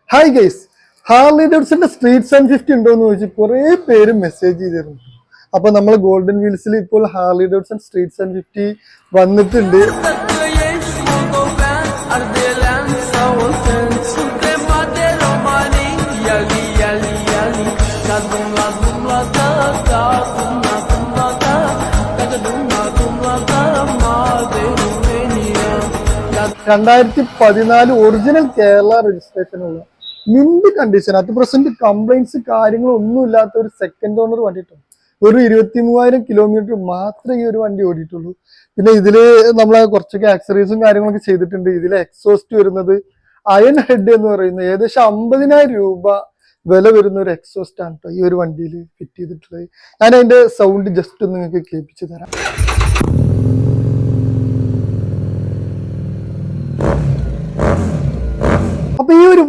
Hi guys, Harley ഡേവിഡ്സന്റെ street 750 ഉണ്ടോ എന്ന് ചോദിച്ചു കുറെ പേര് മെസ്സേജ് ചെയ്തിരുന്നു. അപ്പൊ നമ്മൾ ഗോൾഡൻ വീൽസിൽ ഇപ്പോൾ ഹാർലി ഡേവിഡ്സൺ സ്ട്രീറ്റ് 750 വന്നിട്ടുണ്ട്. രണ്ടായിരത്തി 14 ഒറിജിനൽ കേരള രജിസ്ട്രേഷൻ ഉള്ള mint condition, at present compliance കാര്യങ്ങളൊന്നും ഇല്ലാത്ത ഒരു സെക്കൻഡ് ഓണർ വണ്ടിയിട്ടുണ്ട്. ഒരു 23,000 കിലോമീറ്റർ മാത്രമേ ഈ ഒരു വണ്ടി ഓടിയിട്ടുള്ളൂ. പിന്നെ ഇതില് നമ്മളെ കുറച്ചൊക്കെ ആക്സറീസും കാര്യങ്ങളൊക്കെ ചെയ്തിട്ടുണ്ട്. ഇതിലെ എക്സോസ്റ്റ് വരുന്നത് അയൺ ഹെഡ് എന്ന് പറയുന്നത് ഏകദേശം 50,000 രൂപ വില വരുന്ന ഒരു എക്സോസ്റ്റ് ആണ് കേട്ടോ ഈ ഒരു വണ്ടിയിൽ ഫിറ്റ് ചെയ്തിട്ടുള്ളത്. ഞാൻ അതിന്റെ സൗണ്ട് ജസ്റ്റ് ഒന്ന് നിങ്ങൾക്ക് കേൾപ്പിച്ചു തരാം. അപ്പൊ ഈ ഒരു